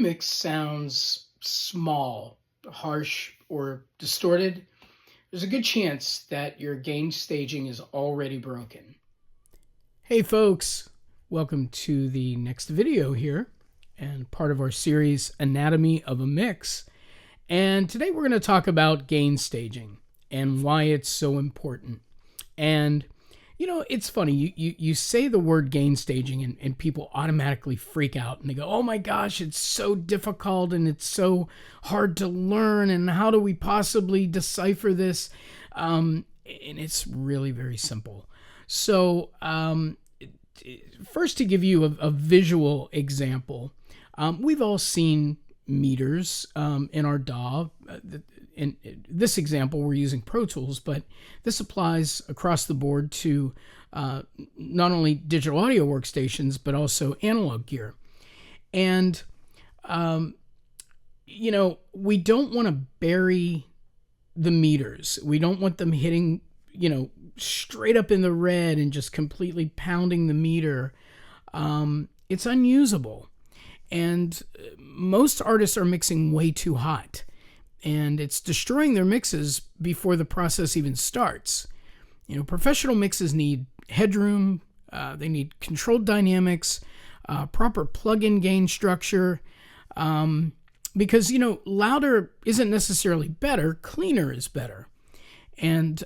mix sounds small, harsh, or distorted, there's a good chance that your gain staging is already broken. Hey folks, welcome to the next video here and part of our series Anatomy of a Mix. And today we're going to talk about gain staging and why it's so important. And you know, it's funny, you say the word gain staging and people automatically freak out and they go, oh my gosh, it's so difficult and it's so hard to learn and how do we possibly decipher this? And it's really very simple. So first, to give you a visual example, we've all seen meters in our DAW. In this example, we're using Pro Tools, but this applies across the board to not only digital audio workstations, but also analog gear. And, you know, we don't want to bury the meters. We don't want them hitting, you know, straight up in the red and just completely pounding the meter. It's unusable. And most artists are mixing way too hot. And it's destroying their mixes before the process even starts. You know, professional mixes need headroom, they need controlled dynamics, proper plug-in gain structure, because, you know, louder isn't necessarily better, cleaner is better. And,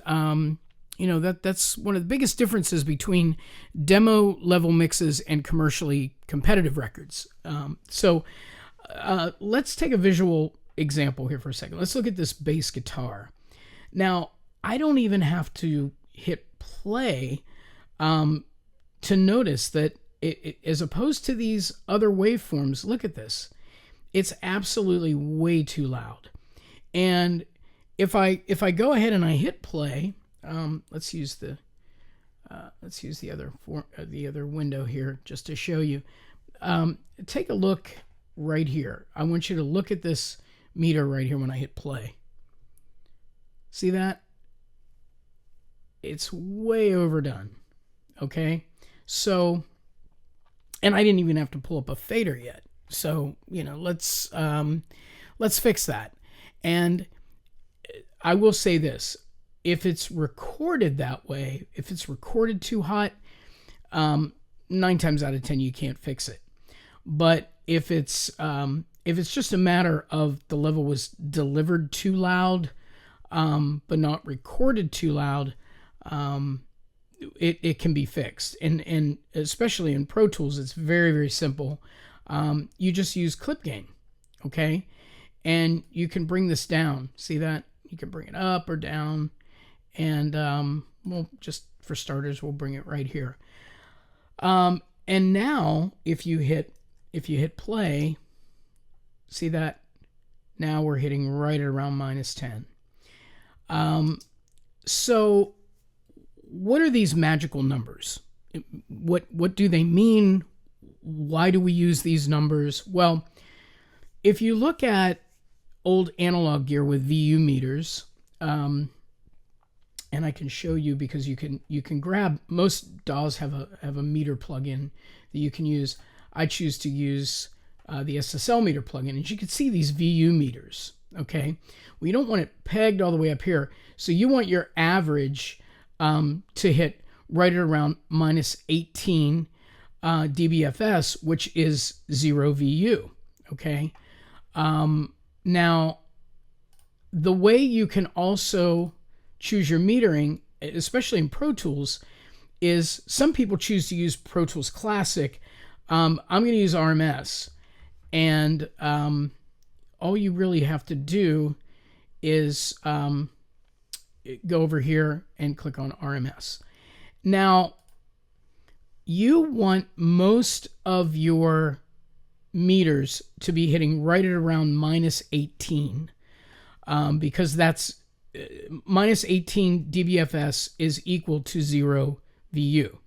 you know, that's one of the biggest differences between demo level mixes and commercially competitive records. So let's take a visual example here for a second. Let's look at this bass guitar. Now, I don't even have to hit play to notice that it, as opposed to these other waveforms, look at this. It's absolutely way too loud. And if I go ahead and I hit play, let's use the other window here just to show you. Take a look right here. I want you to look at this meter right here when I hit play. See that? It's way overdone. Okay? So, and I didn't even have to pull up a fader yet. So, you know, let's fix that. And I will say this. If it's recorded that way, if it's recorded too hot, 9 times out of 10 you can't fix it. But if it's just a matter of the level was delivered too loud, but not recorded too loud, it can be fixed. And especially in Pro Tools, it's very, very simple. You just use clip gain, okay? And you can bring this down. See that? You can bring it up or down. And well, just for starters, we'll bring it right here. And now, if you hit play, see that? Now we're hitting right at around -10. So what are these magical numbers? What do they mean? Why do we use these numbers? Well, if you look at old analog gear with VU meters, and I can show you because you can grab, most DAWs have a meter plugin that you can use. I choose to use the SSL meter plugin, and you can see these VU meters. Okay, well, you don't want it pegged all the way up here, so you want your average to hit right at around -18 dBFS, which is 0 VU. Okay, now the way you can also choose your metering, especially in Pro Tools, is some people choose to use Pro Tools Classic. I'm going to use RMS, and all you really have to do is go over here and click on RMS. Now, you want most of your meters to be hitting right at around -18, because that's -18 dBFS is equal to 0 VU.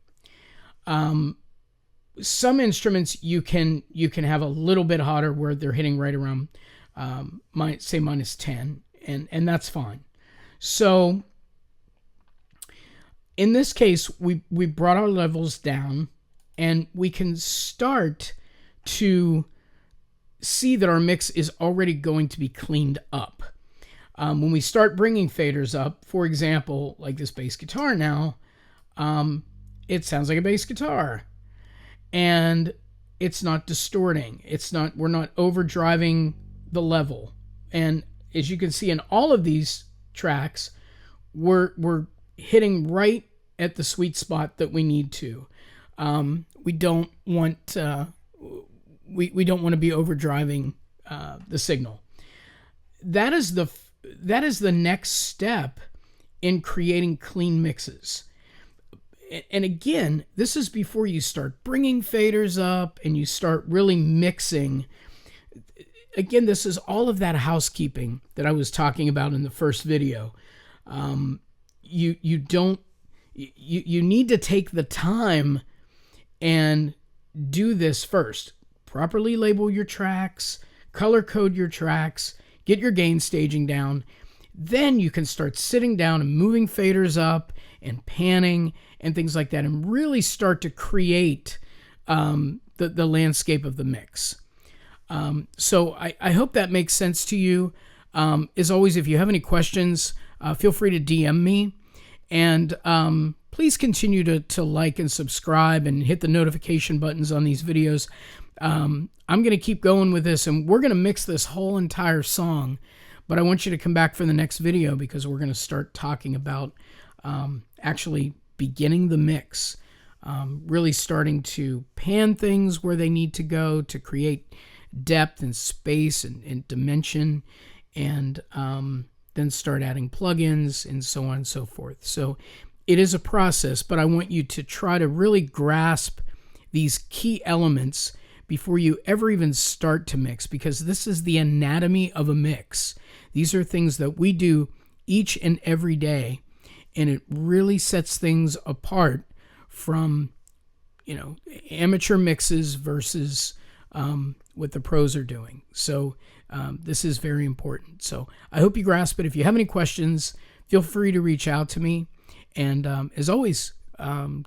Some instruments you can have a little bit hotter where they're hitting right around say -10, and that's fine. So in this case, we brought our levels down, and we can start to see that our mix is already going to be cleaned up. When we start bringing faders up, for example, like this bass guitar now, it sounds like a bass guitar, and it's not distorting. We're not overdriving the level. And as you can see in all of these tracks, we're hitting right at the sweet spot that we need to. We don't want we don't want to be overdriving the signal. That is the next step in creating clean mixes. And again, this is before you start bringing faders up and you start really mixing. Again, this is all of that housekeeping that I was talking about in the first video. You need to take the time and do this first. Properly label your tracks, color code your tracks, get your gain staging down. Then you can start sitting down and moving faders up and panning and things like that, and really start to create the landscape of the mix. So I hope that makes sense to you. As always, if you have any questions, feel free to DM me. And please continue to like and subscribe and hit the notification buttons on these videos. I'm going to keep going with this, and we're going to mix this whole entire song. But I want you to come back for the next video, because we're going to start talking about actually beginning the mix, really starting to pan things where they need to go to create depth and space and dimension, and then start adding plugins and so on and so forth. So it is a process, but I want you to try to really grasp these key elements before you ever even start to mix, because this is the anatomy of a mix. These are things that we do each and every day, and it really sets things apart from, amateur mixes versus what the pros are doing. So this is very important. So I hope you grasp it. If you have any questions, feel free to reach out to me. And as always,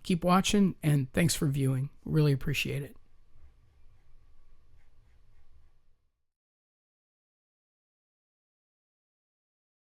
keep watching, and thanks for viewing. Really appreciate it.